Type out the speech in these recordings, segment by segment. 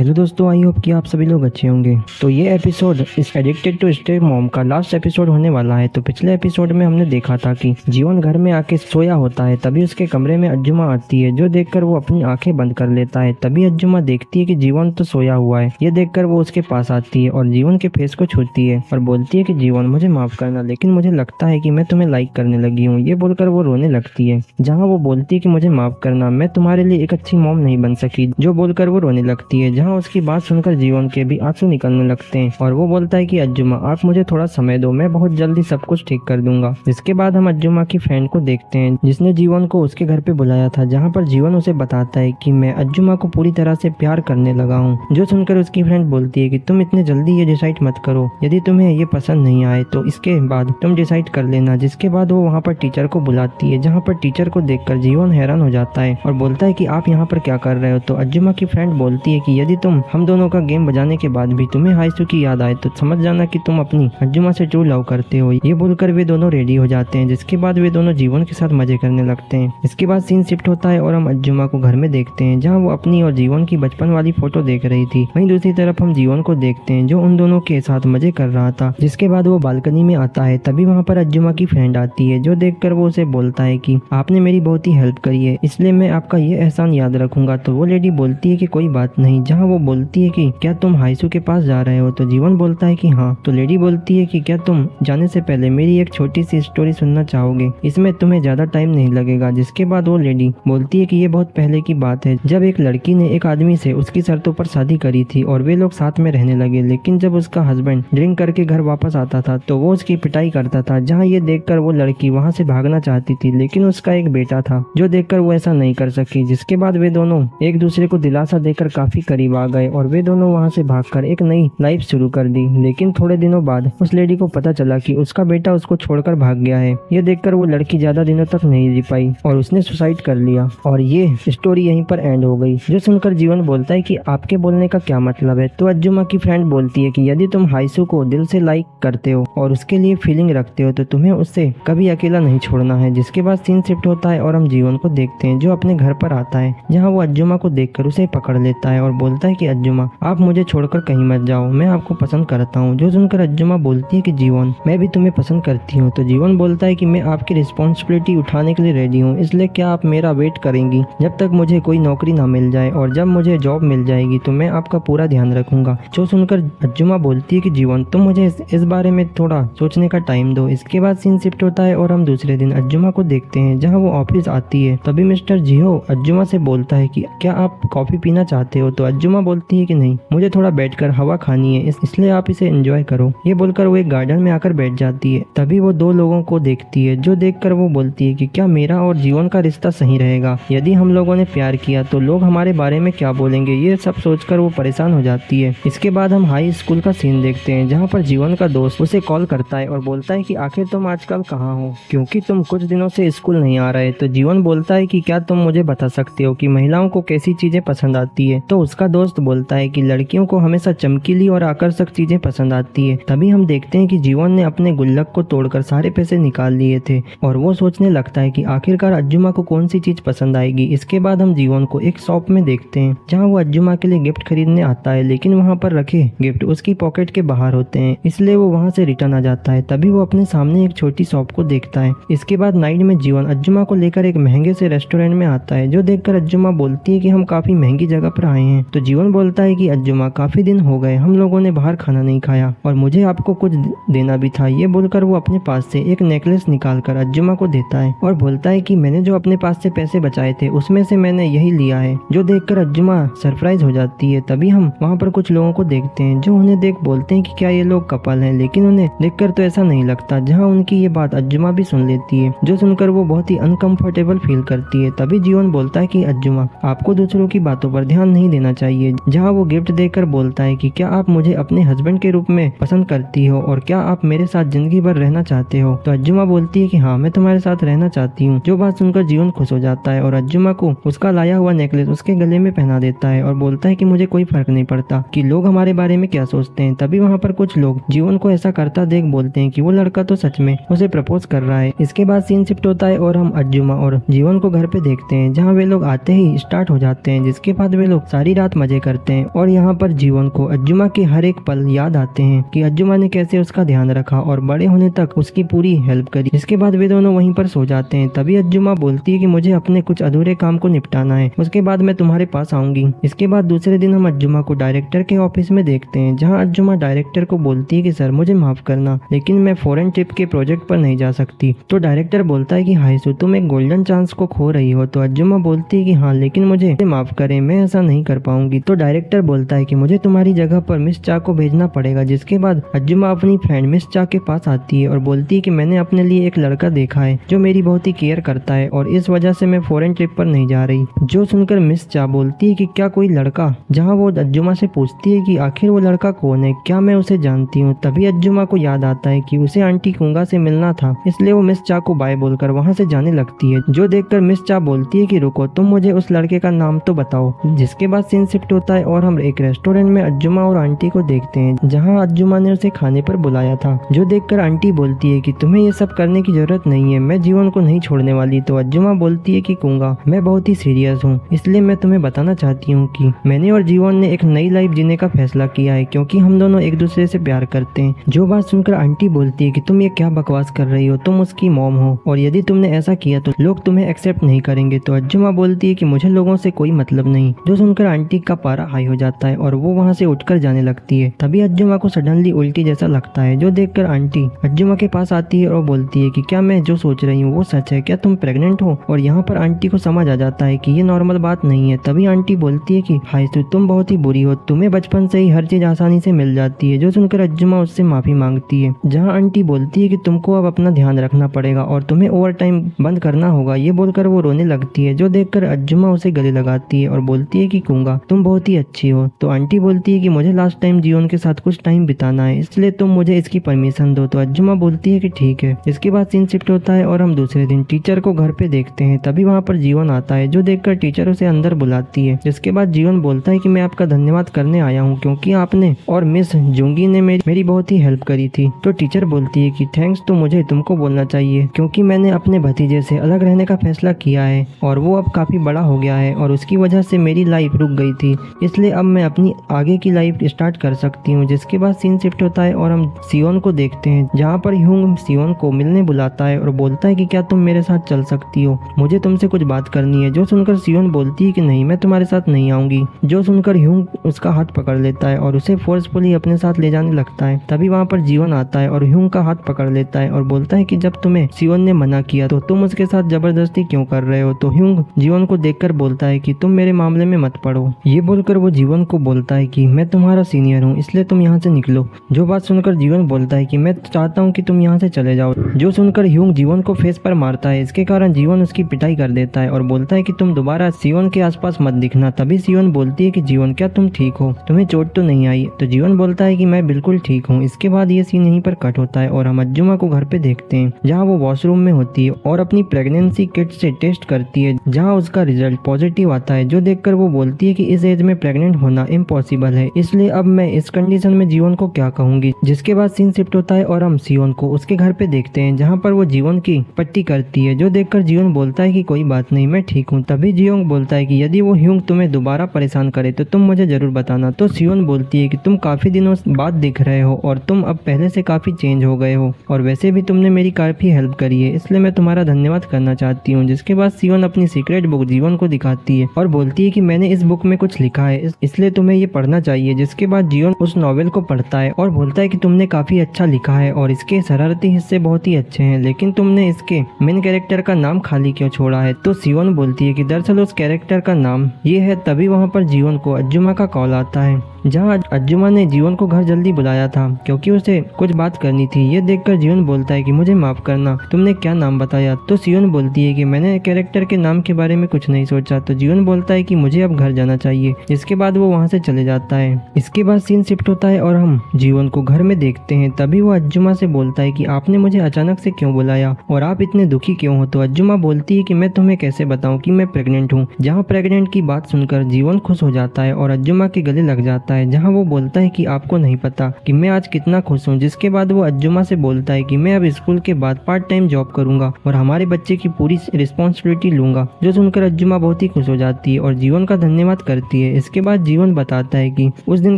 Hello दोस्तों, I hope कि आप सभी लोग अच्छे होंगे। तो ये एपिसोड इस एडिक्टेड टू स्टे मॉम का लास्ट एपिसोड होने वाला है। तो पिछले एपिसोड में हमने देखा था कि जीवन घर में आके सोया होता है, तभी उसके कमरे में अंजुमा आती है, जो देखकर वो अपनी आंखें बंद कर लेता है। तभी अंजुमा देखती है कि जीवन तो सोया हुआ है। ये देखकर वो उसके पास आती है और जीवन के फेस को छूती है और बोलती है कि जीवन, मुझे माफ करना, लेकिन मुझे लगता है कि मैं तुम्हें लाइक करने लगी हूँ। ये बोलकर वो रोने लगती है, जहाँ वो बोलती है कि मुझे माफ करना, मैं तुम्हारे लिए एक अच्छी मॉम नहीं बन सकी, जो बोलकर वो रोने लगती है। जहाँ उसकी बात सुनकर जीवन के भी आंसू निकलने लगते हैं और वो बोलता है कि अंजुमा, आप मुझे थोड़ा समय दो, मैं बहुत जल्दी सब कुछ ठीक कर दूंगा। इसके बाद हम अंजुमा की फ्रेंड को देखते हैं, जिसने जीवन को उसके घर पे बुलाया था, जहाँ पर जीवन उसे बताता है कि मैं अंजुमा को पूरी तरह से प्यार करने लगा हूँ। जो सुनकर उसकी फ्रेंड बोलती है कि तुम इतने जल्दी ये डिसाइड मत करो, यदि तुम्हें ये पसंद नहीं आए तो इसके बाद तुम डिसाइड कर लेना। जिसके बाद वो वहाँ पर टीचर को बुलाती है, जहाँ पर टीचर को देखकर जीवन हैरान हो जाता है और बोलता है कि आप यहाँ पर क्या कर रहे हो। तो अंजुमा की फ्रेंड बोलती है कि यदि तुम हम दोनों का गेम बजाने के बाद भी तुम्हें हाइसू की याद आए तो समझ जाना कि तुम अपनी अंजुमा से ट्रू लव करते हो। ये बोलकर वे दोनों रेडी हो जाते हैं, जिसके बाद वे दोनों जीवन के साथ मजे करने लगते हैं। इसके बाद सीन शिफ्ट होता है और हम अंजुमा को घर में देखते हैं, जहाँ वो अपनी और जीवन की बचपन वाली फोटो देख रही थी। वहीं दूसरी तरफ हम जीवन को देखते हैं, जो उन दोनों के साथ मजे कर रहा था। जिसके बाद वो बालकनी में आता है, तभी वहाँ पर अंजुमा की फ्रेंड आती है, जो देखकर वो उसे बोलता है कि आपने मेरी बहुत ही हेल्प करी है, इसलिए मैं आपका ये एहसान याद रखूंगा। तो वो लेडी बोलती है कि कोई बात नहीं। जहाँ वो बोलती है कि क्या तुम हाइसू के पास जा रहे हो। तो जीवन बोलता है कि हाँ। तो लेडी बोलती है कि क्या तुम जाने से पहले मेरी एक छोटी सी स्टोरी सुनना चाहोगे, इसमें तुम्हें ज्यादा टाइम नहीं लगेगा। जिसके बाद वो लेडी बोलती है कि ये बहुत पहले की बात है, जब एक लड़की ने एक आदमी से उसकी शर्तों पर शादी करी थी और वे लोग साथ में रहने लगे। लेकिन जब उसका हस्बैंड ड्रिंक करके घर वापस आता था तो वो उसकी पिटाई करता था। जहाँ ये देखकर वो लड़की वहाँ से भागना चाहती थी, लेकिन उसका एक बेटा था, जो देखकर वो ऐसा नहीं कर सकी। जिसके बाद वे दोनों एक दूसरे को दिलासा देकर काफी करीब आ गए और वे दोनों वहाँ से भागकर एक नई लाइफ शुरू कर दी। लेकिन थोड़े दिनों बाद उस लेडी को पता चला कि उसका बेटा उसको छोड़कर भाग गया है। ये देखकर वो लड़की ज्यादा दिनों तक नहीं जी पाई और उसने सुसाइड कर लिया और ये स्टोरी यहीं पर एंड हो गई। जो सुनकर जीवन बोलता है कि आपके बोलने का क्या मतलब है। तो अंजुमा की फ्रेंड बोलती है कि यदि तुम हाइसू को दिल से लाइक करते हो और उसके लिए फीलिंग रखते हो तो तुम्हें उससे कभी अकेला नहीं छोड़ना है। जिसके बाद सीन शिफ्ट होता है और हम जीवन को देखते हैं, जो अपने घर पर आता है, जहाँ वो अंजुमा को देखकर उसे पकड़ लेता है और बोलता है कि अंजुमा, आप मुझे छोड़कर कहीं मत जाओ, मैं आपको पसंद करता हूँ। जो सुनकर अंजुमा बोलती है कि जीवन, मैं भी तुम्हें पसंद करती हूँ। तो जीवन बोलता है कि मैं आपकी रिस्पॉन्सिबिलिटी उठाने के लिए रेडी हूँ, इसलिए क्या आप मेरा वेट करेंगी जब तक मुझे कोई नौकरी ना मिल जाए, और जब मुझे जॉब मिल जाएगी तो मैं आपका पूरा ध्यान रखूंगा। जो सुनकर अंजुमा बोलती है कि जीवन, तुम मुझे इस बारे में थोड़ा सोचने का टाइम दो। इसके बाद सीन शिफ्ट होता है और हम दूसरे दिन अंजुमा को देखते हैं, जहाँ वो ऑफिस आती है। तभी मिस्टर जियो अंजुमा से बोलता है कि क्या आप कॉफी पीना चाहते हो। तो अंजुमा बोलती है कि नहीं, मुझे थोड़ा बैठकर हवा खानी है, इसलिए आप इसे एंजॉय करो। ये बोलकर वो एक गार्डन में आकर बैठ जाती है। तभी वो दो लोगों को देखती है, जो देखकर वो बोलती है कि क्या मेरा और जीवन का रिश्ता सही रहेगा, यदि हम लोगों ने प्यार किया तो लोग हमारे बारे में क्या बोलेंगे। ये सब सोचकर वो परेशान हो जाती है। इसके बाद हम हाई स्कूल का सीन देखते हैं, जहाँ पर जीवन का दोस्त उसे कॉल करता है और बोलता है कि आखिर तुम आजकल कहाँ हो, क्योंकि तुम कुछ दिनों से स्कूल नहीं आ रहे। तो जीवन बोलता है कि क्या तुम मुझे बता सकते हो कि महिलाओं को कैसी चीजें पसंद आती है। तो उसका दोस्त बोलता है कि लड़कियों को हमेशा चमकीली और आकर्षक चीजें पसंद आती है। तभी हम देखते हैं कि जीवन ने अपने गुल्लक को तोड़कर सारे पैसे निकाल लिए थे और वो सोचने लगता है कि आखिरकार अंजुमा को कौन सी चीज पसंद आएगी। इसके बाद हम जीवन को एक शॉप में देखते हैं, जहाँ वो अंजुमा के लिए गिफ्ट खरीदने आता है, लेकिन वहाँ पर रखे गिफ्ट उसकी पॉकेट के बाहर होते हैं, इसलिए वो वहाँ से रिटर्न आ जाता है। तभी वो अपने सामने एक छोटी शॉप को देखता है। इसके बाद नाइट में जीवन अंजुमा को लेकर एक महंगे से रेस्टोरेंट में आता है, जो देखकर अंजुमा बोलती है कि हम काफी महंगी जगह पर आए हैं। तो जीवन बोलता है कि अंजुमा, काफी दिन हो गए हम लोगों ने बाहर खाना नहीं खाया और मुझे आपको कुछ देना भी था। ये बोलकर वो अपने पास से एक नेकलेस निकालकर अंजुमा को देता है और बोलता है कि मैंने जो अपने पास से पैसे बचाए थे उसमें से मैंने यही लिया है। जो देखकर अंजुमा सरप्राइज हो जाती है। तभी हम वहाँ पर कुछ लोगों को देखते हैं, जो उन्हें देख बोलते हैं कि क्या ये लोग कपल हैं, लेकिन उन्हें देखकर तो ऐसा नहीं लगता। जहाँ उनकी ये बात अंजुमा भी सुन लेती है, जो सुनकर वो बहुत ही अनकंफर्टेबल फील करती है। तभी जीवन बोलता है कि अंजुमा, आपको दूसरों की बातों पर ध्यान नहीं देना चाहिए। जहाँ वो गिफ्ट देकर बोलता है कि क्या आप मुझे अपने हस्बैंड के रूप में पसंद करती हो और क्या आप मेरे साथ जिंदगी भर रहना चाहते हो। तो अंजुमा बोलती है कि हाँ, मैं तुम्हारे साथ रहना चाहती हूँ। जो बात सुनकर जीवन खुश हो जाता है और अंजुमा को उसका लाया हुआ नेकलेस उसके गले में पहना देता है और बोलता है कि मुझे कोई फर्क नहीं पड़ता कि लोग हमारे बारे में क्या सोचते हैं। तभी वहाँ पर कुछ लोग जीवन को ऐसा करता देख बोलते हैं कि वो लड़का तो सच में उसे प्रपोज कर रहा है। इसके बाद सीन शिफ्ट होता है और हम अंजुमा और जीवन को घर पे देखते हैं, जहाँ वे लोग आते ही स्टार्ट हो जाते हैं। जिसके बाद वे लोग सारी रात मजे मजे करते हैं और यहाँ पर जीवन को अज्जुमा के हर एक पल याद आते हैं कि अज्जुमा ने कैसे उसका ध्यान रखा और बड़े होने तक उसकी पूरी हेल्प करी। इसके बाद वे दोनों वहीं पर सो जाते हैं। तभी अज्जुमा बोलती है कि मुझे अपने कुछ अधूरे काम को निपटाना है, उसके बाद मैं तुम्हारे पास आऊंगी। इसके बाद दूसरे दिन हम अज्जुमा को डायरेक्टर के ऑफिस में देखते हैं, जहाँ अज्जुमा डायरेक्टर को बोलती है कि सर मुझे माफ करना, लेकिन मैं फॉरेन ट्रिप के प्रोजेक्ट पर नहीं जा सकती। तो डायरेक्टर बोलता है कि हाइसू तुम एक गोल्डन चांस को खो रही हो। तो अज्जुमा बोलती है कि हाँ, लेकिन मुझे माफ करें, मैं ऐसा नहीं कर पाऊंगी। तो डायरेक्टर बोलता है कि मुझे तुम्हारी जगह पर मिस चा को भेजना पड़ेगा। जिसके बाद अज्जुमा अपनी फ्रेंड मिस चा के पास आती है और बोलती है कि मैंने अपने लिए एक लड़का देखा है जो मेरी बहुत ही केयर करता है और इस वजह से मैं फॉरेन ट्रिप पर नहीं जा रही। जो सुनकर मिस चा बोलती है कि क्या कोई लड़का, जहाँ वो अज्जुमा से पूछती है कि आखिर वो लड़का कौन है, क्या मैं उसे जानती हूँ। तभी अज्जुमा को याद आता है कि उसे आंटी कुंगा से मिलना था, इसलिए वो मिस चा को बाय बोलकर वहाँ से जाने लगती है। जो देखकर मिस चा बोलती है कि रुको, तुम मुझे उस लड़के का नाम तो बताओ। जिसके बाद सीन शिफ्ट होता है और हम एक रेस्टोरेंट में अज्जुमा और आंटी को देखते हैं, जहाँ अज्जुमा ने उसे खाने पर बुलाया था। जो देखकर आंटी बोलती है कि तुम्हें ये सब करने की जरूरत नहीं है, मैं जीवन को नहीं छोड़ने वाली। तो अज्जुमा बोलती है कि कुंगा, मैं बहुत ही सीरियस हूँ, इसलिए मैं तुम्हें बताना चाहती हूँ कि मैंने और जीवन ने एक नई लाइफ जीने का फैसला किया है, क्योंकि हम दोनों एक दूसरे से प्यार करते हैं। जो बात सुनकर आंटी बोलती है कि तुम ये क्या बकवास कर रही हो, तुम उसकी मॉम हो और यदि तुमने ऐसा किया तो लोग तुम्हें एक्सेप्ट नहीं करेंगे। तो अज्जुमा बोलती है कि मुझे लोगों से कोई मतलब नहीं। जो सुनकर आंटी का पारा हाई हो जाता है और वो वहाँ से उठकर जाने लगती है। तभी अज्जुमा को सडनली उल्टी जैसा लगता है। जो देखकर आंटी अज्जुमा के पास आती है और बोलती है कि क्या मैं जो सोच रही हूँ वो सच है, क्या तुम प्रेग्नेंट हो। और यहाँ पर आंटी को समझ आ जाता है कि ये नॉर्मल बात नहीं है। तभी आंटी बोलती है कि हाइसू तुम बहुत ही बुरी हो, तुम्हें बचपन से ही हर चीज आसानी से मिल जाती है। जो सुनकर अज्जुमा उससे माफी मांगती है, जहाँ आंटी बोलती है कि तुमको अब अपना ध्यान रखना पड़ेगा और तुम्हें ओवर टाइम बंद करना होगा। ये बोलकर वो रोने लगती है। जो देखकर अज्जुमा उसे गले लगाती है और बोलती है कि कुंगा तुम बहुत ही अच्छी हो। तो आंटी बोलती है कि मुझे लास्ट टाइम जीवन के साथ कुछ टाइम बिताना है, इसलिए तुम मुझे इसकी परमिशन दो। तो अज्जुमा बोलती है कि ठीक है। इसके बाद सीन शिफ्ट होता है और हम दूसरे दिन टीचर को घर पे देखते हैं। तभी वहाँ पर जीवन आता है। जो देखकर टीचर उसे अंदर बुलाती है। जिसके बाद जीवन बोलता है कि मैं आपका धन्यवाद करने आया हूँ, क्योंकि आपने और मिस जुंगी ने मेरी बहुत ही हेल्प करी थी। तो टीचर बोलती है कि थैंक्स तो मुझे तुमको बोलना चाहिए, क्योंकि मैंने अपने भतीजे से अलग रहने का फैसला किया है और वो अब काफी बड़ा हो गया है और उसकी वजह से मेरी लाइफ रुक गई थी, इसलिए अब मैं अपनी आगे की लाइफ स्टार्ट कर सकती हूँ। जिसके बाद सीन शिफ्ट होता है और हम सियोन को देखते हैं, जहाँ पर ह्यूंग सियोन को मिलने बुलाता है और बोलता है कि क्या तुम मेरे साथ चल सकती हो, मुझे तुमसे कुछ बात करनी है। जो सुनकर सियोन बोलती है कि नहीं, मैं तुम्हारे साथ नहीं आऊंगी। जो सुनकर ह्यूंग उसका हाथ पकड़ लेता है और उसे फोर्सफुली अपने साथ ले जाने लगता है। तभी वहाँ पर जीवन आता है और ह्यूंग का हाथ पकड़ लेता है और बोलता है कि जब तुम्हें सियोन ने मना किया तो तुम उसके साथ जबरदस्ती क्यों कर रहे हो। तो ह्यूंग जीवन को देखकर बोलता है कि तुम मेरे मामले में मत पड़ो। ये बोलकर वो जीवन को बोलता है कि मैं तुम्हारा सीनियर हूँ, इसलिए तुम यहाँ से निकलो। जो बात सुनकर जीवन बोलता है कि मैं चाहता हूँ कि तुम यहाँ से चले जाओ। जो सुनकर ह्यूंग जीवन को फेस पर मारता है। इसके कारण जीवन उसकी पिटाई कर देता है और बोलता है कि तुम दोबारा सियोन के आसपास मत दिखना। तभी सियोन बोलती है कि जीवन क्या तुम ठीक हो, तुम्हें चोट तो नहीं आई। तो जीवन बोलता है कि मैं बिल्कुल ठीक हूँ। इसके बाद ये सीन यहीं पर कट होता है और हम अज्जुमा को घर पे देखते हैं, जहाँ वो वॉशरूम में होती है और अपनी प्रेगनेंसी किट से टेस्ट करती है, जहाँ उसका रिजल्ट पॉजिटिव आता है। जो देखकर वो बोलती है कि इस एज में प्रेग्नेंट होना इम्पॉसिबल है, इसलिए अब मैं इस कंडीशन में जीवन को क्या कहूंगी। जिसके बाद सीन शिफ्ट होता है और हम सियोन को उसके घर पे देखते हैं, जहाँ पर वो जीवन की पट्टी करती है। जो देखकर जीवन बोलता है कि कोई बात नहीं, मैं ठीक हूँ। तभी जीवन बोलता है कि यदि वो ह्यूंग तुम्हें दोबारा परेशान करे तो तुम मुझे जरूर बताना। तो सियोन बोलती है कि तुम काफी दिनों बाद दिख रहे हो और तुम अब पहले से काफी चेंज हो गए हो और वैसे भी तुमने मेरी काफी हेल्प करी है, इसलिए मैं तुम्हारा धन्यवाद करना चाहती हूँ। जिसके बाद सियोन अपनी सीक्रेट बुक जीवन को दिखाती है और बोलती है कि मैंने इस बुक में कुछ लिखा है, इसलिए तुम्हें ये पढ़ना चाहिए। जिसके बाद जीवन उस नॉवेल को पढ़ता है और बोलता है कि तुमने काफी अच्छा लिखा है और इसके शरारती हिस्से बहुत ही अच्छे हैं, लेकिन तुमने इसके मेन कैरेक्टर का नाम खाली क्यों छोड़ा है। तो सियोन बोलती है कि दरअसल उस कैरेक्टर का नाम ये है। तभी वहाँ पर जीवन को अज्जुमा का कॉल आता है, जहाँ अज्जुमा ने जीवन को घर जल्दी बुलाया था क्योंकि उसे कुछ बात करनी थी। ये देखकर जीवन बोलता है कि मुझे माफ करना, तुमने क्या नाम बताया। तो सियोन बोलती है कि मैंने कैरेक्टर के नाम के बारे में कुछ नहीं सोचा। तो जीवन बोलता है कि मुझे अब घर जाना चाहिए। इसके बाद वो वहाँ से चले जाता है। इसके बाद सीन शिफ्ट होता है और हम जीवन को घर में देखते हैं। तभी वो अज्जुमा से बोलता है कि आपने मुझे अचानक से क्यों बुलाया और आप इतने दुखी क्यों हो। तो अज्जुमा बोलती है कि मैं तुम्हें कैसे बताऊं कि मैं प्रेग्नेंट हूँ। जहाँ प्रेग्नेंट की बात सुनकर जीवन खुश हो जाता है और अज्जुमा के गले लग जाता है, जहाँ वो बोलता है कि आपको नहीं पता कि मैं आज कितना खुश हूँ। जिसके बाद वो अज्जुमा से बोलता है कि मैं अब स्कूल के बाद पार्ट टाइम जॉब करूंगा और हमारे बच्चे की पूरी रिस्पॉन्सिबिलिटी लूंगा। जो सुनकर अज्जुमा बहुत ही खुश हो जाती है और जीवन का धन्यवाद करती है। है। इसके बाद जीवन बताता है कि उस दिन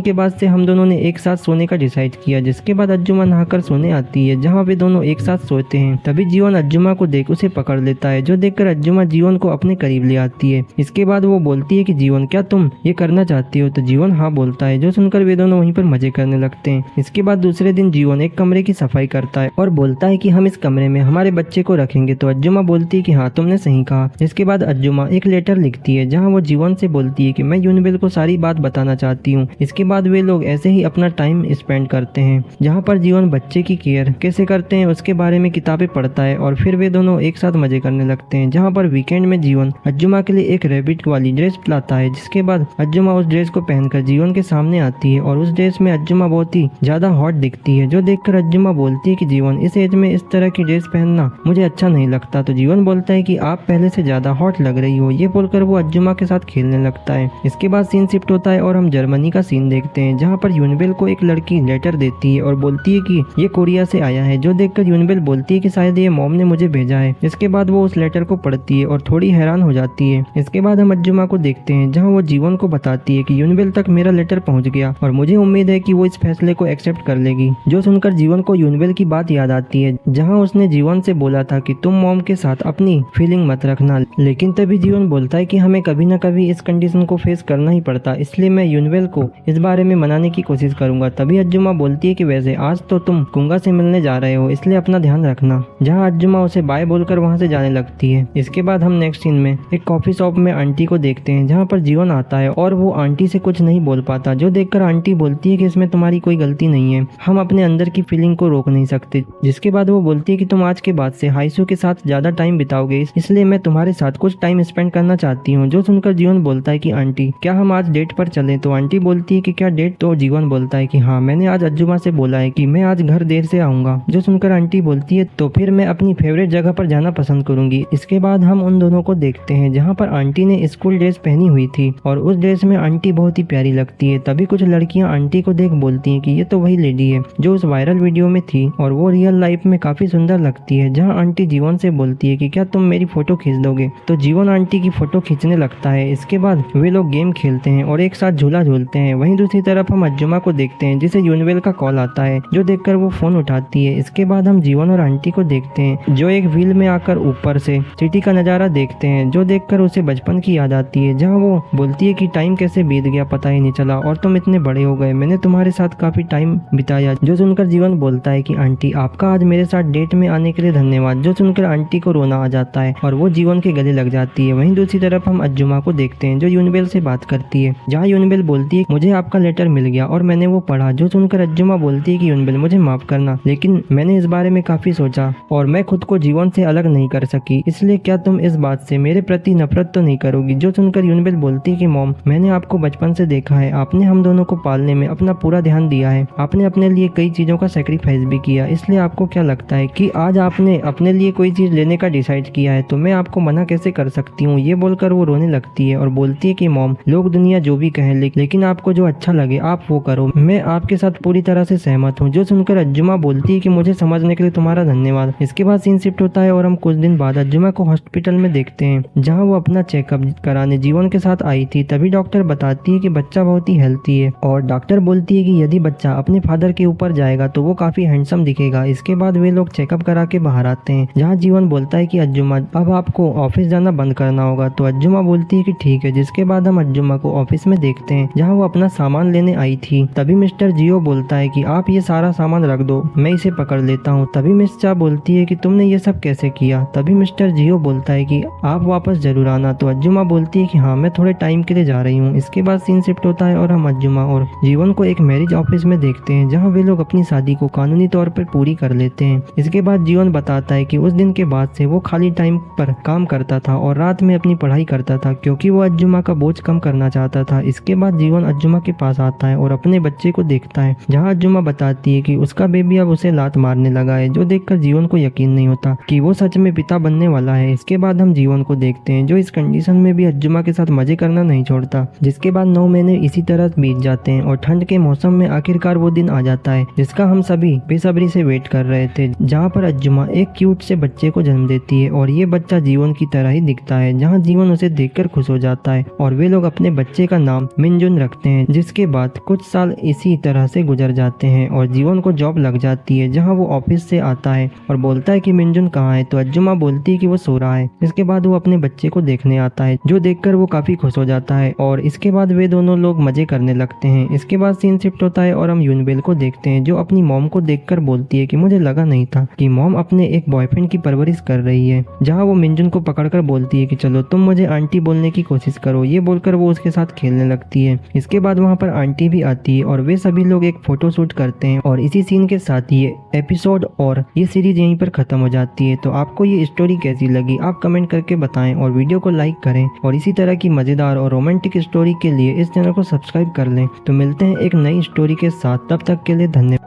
के बाद से हम दोनों ने एक साथ सोने का डिसाइड किया। जिसके बाद अंजुमा नहाकर सोने आती है जहाँ वे दोनों एक साथ सोते हैं। तभी जीवन अंजुमा को देख उसे पकड़ लेता है, जो देखकर अंजुमा जीवन को अपने करीब ले आती है। इसके बाद वो बोलती है कि जीवन, क्या तुम ये करना चाहती हो? तो जीवन हाँ बोलता है, जो सुनकर वे दोनों वहीं पर मजे करने लगते हैं। इसके बाद दूसरे दिन जीवन एक कमरे की सफाई करता है और बोलता है कि हम इस कमरे में हमारे बच्चे को रखेंगे। तो अंजुमा बोलती है कि हाँ तुमने सही कहा। इसके बाद अंजुमा एक लेटर लिखती है जहाँ वो जीवन से बोलती है कि मैं यूनिबेल को सारी बात बताना चाहती हूँ। इसके बाद वे लोग ऐसे ही अपना टाइम स्पेंड करते हैं, जहाँ पर जीवन बच्चे की केयर कैसे करते हैं उसके बारे में किताबें पढ़ता है और फिर वे दोनों एक साथ मजे करने लगते हैं। जहाँ पर वीकेंड में जीवन अंजुमा के लिए एक रैबिट वाली ड्रेस लाता है। जिसके बाद अंजुमा उस ड्रेस को पहनकर जीवन के सामने आती है और उस ड्रेस में अंजुमा बहुत ही ज्यादा हॉट दिखती है, जो देखकर अंजुमा बोलती है कि जीवन, इस एज में इस तरह की ड्रेस पहनना मुझे अच्छा नहीं लगता। तो जीवन बोलता है कि आप पहले से ज्यादा हॉट लग रही हो। ये बोलकर वो अंजुमा के साथ खेलने लगता है। इसके बाद सीन शिफ्ट होता है और हम जर्मनी का सीन देखते हैं, जहाँ पर यूनिबेल को एक लड़की लेटर देती है और बोलती है कि ये कोरिया से आया है, जो देखकर यूनिबेल बोलती है कि शायद ये मॉम ने मुझे भेजा है। इसके बाद वो उस लेटर को पढ़ती है और थोड़ी हैरान हो जाती है। इसके बाद हम अंजुमा को देखते हैं जहाँ वो जीवन को बताती है कि यूनिबेल तक मेरा लेटर पहुंच गया और मुझे उम्मीद है कि वो इस फैसले को एक्सेप्ट कर लेगी। जो सुनकर जीवन को यूनिबेल की बात याद आती है, जहाँ उसने जीवन से बोला था कि तुम मॉम के साथ अपनी फीलिंग मत रखना। लेकिन तभी जीवन बोलता है कि हमें कभी न कभी इस कंडीशन को फेस करना ही पड़ता, इसलिए मैं यूनिबेल को इस बारे में मनाने की कोशिश करूंगा। तभी अंजुमा बोलती है कि वैसे आज तो तुम कुंगा से मिलने जा रहे हो, इसलिए अपना ध्यान रखना। जहाँ अंजुमा उसे बाय बोलकर वहाँ से जाने लगती है। इसके बाद हम नेक्स्ट सीन में एक कॉफी शॉप में आंटी को देखते हैं, जहाँ पर जीवन आता है और वो आंटी से कुछ नहीं बोल पाता, जो देखकर आंटी बोलती है कि इसमें तुम्हारी कोई गलती नहीं है, हम अपने अंदर की फीलिंग को रोक नहीं सकते। जिसके बाद वो बोलती है कि तुम आज के बाद से हाइसू के साथ ज्यादा टाइम बिताओगे, इसलिए मैं तुम्हारे साथ कुछ टाइम स्पेंड करना चाहती हूँ। जो सुनकर जीवन बोलता है कि आंटी, क्या हम आज डेट पर चलें? तो आंटी बोलती है कि क्या डेट? तो जीवन बोलता है कि हाँ, मैंने आज अंजुमा से बोला है कि मैं आज घर देर से आऊंगा। जो सुनकर आंटी बोलती है तो फिर मैं अपनी फेवरेट जगह पर जाना पसंद करूंगी। इसके बाद हम उन दोनों को देखते हैं जहाँ पर आंटी ने स्कूल ड्रेस पहनी हुई थी और उस ड्रेस में आंटी बहुत ही प्यारी लगती है। तभी कुछ लड़कियां आंटी को देख बोलती हैं कि ये तो वही लेडी है जो उस वायरल वीडियो में थी और वो रियल लाइफ में काफी सुंदर लगती है। जहाँ आंटी जीवन से बोलती है कि क्या तुम मेरी फोटो खींच दोगे? तो जीवन आंटी की फोटो खींचने लगता है। इसके बाद वे लोग गेम खेलते हैं और एक साथ झूला झूलते हैं। वहीं दूसरी तरफ हम अंजुमा को देखते हैं, जिसे यूनिबेल का कॉल आता है, जो देखकर वो फोन उठाती है। इसके बाद हम जीवन और आंटी को देखते हैं, जो एक व्हील में आकर ऊपर से सिटी का नजारा देखते हैं, जो देखकर उसे बचपन की याद आती है। जहाँ वो बोलती है कि टाइम कैसे बीत गया पता ही नहीं चला और तुम इतने बड़े हो गए, मैंने तुम्हारे साथ काफी टाइम बिताया। जो सुनकर जीवन बोलता है कि आंटी, आपका आज मेरे साथ डेट में आने के लिए धन्यवाद। जो सुनकर आंटी को रोना आ जाता है और वो जीवन के गले लग जाती है। वहीं दूसरी तरफ हम अंजुमा को देखते हैं, जो यूनिबेल से बात करती है, जहाँ यूनिबेल बोलती है मुझे आपका लेटर मिल गया और मैंने वो पढ़ा। जो सुनकर अंजुमा बोलती है कि यूनिबेल, मुझे माफ करना, लेकिन मैंने इस बारे में काफी सोचा और मैं खुद को जीवन से अलग नहीं कर सकी, इसलिए क्या तुम इस बात से मेरे प्रति नफरत तो नहीं करोगी? जो सुनकर यूनिबेल बोलती है कि मॉम, मैंने आपको बचपन से देखा है, आपने हम दोनों को पालने में अपना पूरा ध्यान दिया है, आपने अपने लिए कई चीजों का सेक्रीफाइस भी किया, इसलिए आपको क्या लगता है कि आज आपने अपने लिए कोई चीज लेने का डिसाइड किया है तो मैं आपको मना कैसे कर सकती हूँ? ये बोलकर वो रोने लगती है और बोलती है कि मॉम, लोग दुनिया जो भी कहें, लेकिन आपको जो अच्छा लगे आप वो करो, मैं आपके साथ पूरी तरह से सहमत हूँ। जो सुनकर अंजुमा बोलती है कि मुझे समझने के लिए तुम्हारा धन्यवाद। इसके बाद सीन शिफ्ट होता है और हम कुछ दिन बाद अंजुमा को हॉस्पिटल में देखते हैं, जहाँ वो अपना चेकअप कराने जीवन के साथ आई थी। तभी डॉक्टर बताती है कि बच्चा बहुत ही हेल्थी है और डॉक्टर बोलती है कि यदि बच्चा अपने फादर के ऊपर जाएगा तो वो काफी हैंडसम दिखेगा। इसके बाद वे लोग चेकअप करा के बाहर आते हैं, जहाँ जीवन बोलता है कि अंजुमा, अब आपको ऑफिस जाना बंद करना होगा। तो अंजुमा बोलती है कि ठीक है। जिसके बाद हम अंजुमा को ऑफिस में देखते हैं, जहाँ वो अपना सामान लेने आई थी। तभी मिस्टर जियो बोलता है कि आप ये सारा सामान रख दो, मैं इसे पकड़ लेता हूँ। तभी मिस चा बोलती है कि तुमने ये सब कैसे किया? तभी मिस्टर जियो बोलता है कि आप वापस जरूर आना। तो अंजुमा बोलती है कि हाँ, मैं थोड़े टाइम के लिए जा रही हूँ। इसके बाद सीन शिफ्ट होता है और हम अंजुमा और जीवन को एक मैरिज ऑफिस में देखते हैं, जहाँ वे लोग अपनी शादी को कानूनी तौर पर पूरी कर लेते हैं। इसके बाद जीवन बताता है कि उस दिन के बाद से वो खाली टाइम पर काम करता था और रात में अपनी पढ़ाई करता था, क्योंकि वो अंजुमा का बोझ कम करना चाहता था। इसके बाद जीवन अंजुमा के पास आता है और अपने बच्चे को देखता है, जहाँ अंजुमा बताती है कि उसका बेबी अब उसे लात मारने लगा है, जो देखकर जीवन को यकीन नहीं होता कि वो सच में पिता बनने वाला है। इसके बाद हम जीवन को देखते हैं, जो इस कंडीशन में भी अंजुमा के साथ मजे करना नहीं छोड़ता। जिसके बाद 9 महीने इसी तरह बीत जाते हैं और ठंड के मौसम में आखिरकार वो दिन आ जाता है जिसका हम सभी बेसब्री से वेट कर रहे थे, जहाँ पर अंजुमा एक क्यूट से बच्चे को जन्म देती है और ये बच्चा जीवन की तरह ही दिखता है, जहाँ जीवन उसे देखकर खुश हो जाता है और वे लोग अपने बच्चे का नाम मिनजुन रखते हैं। जिसके बाद कुछ साल इसी तरह से गुजर जाते हैं और जीवन को जॉब लग जाती है, जहाँ वो ऑफिस से आता है और बोलता है कि मिनजुन कहाँ है, तो अज्जुमा बोलती है कि वो सो रहा है। इसके बाद वो अपने बच्चे को देखने आता है, जो देखकर वो काफी खुश हो जाता है और इसके बाद वे दोनों लोग मजे करने लगते हैं। इसके बाद सीन शिफ्ट होता है और हम यूनबेल को देखते हैं, जो अपनी मॉम को देखकर बोलती है कि मुझे लगा नहीं था कि मॉम अपने एक बॉयफ्रेंड की परवरिश कर रही है। जहाँ वो मिनजुन को पकड़कर बोलती है कि चलो तुम मुझे आंटी बोलने की कोशिश करो। ये बोलकर वो उसके साथ खेलने लगती है। इसके बाद वहाँ पर आंटी भी आती है और वे सभी लोग एक फोटो शूट करते हैं और इसी सीन के साथ ये एपिसोड और ये सीरीज यहीं पर खत्म हो जाती है। तो आपको ये स्टोरी कैसी लगी आप कमेंट करके बताएं और वीडियो को लाइक करें और इसी तरह की मजेदार और रोमांटिक स्टोरी के लिए इस चैनल को सब्सक्राइब कर लें। तो मिलते हैं एक नई स्टोरी के साथ, तब तक के लिए धन्यवाद।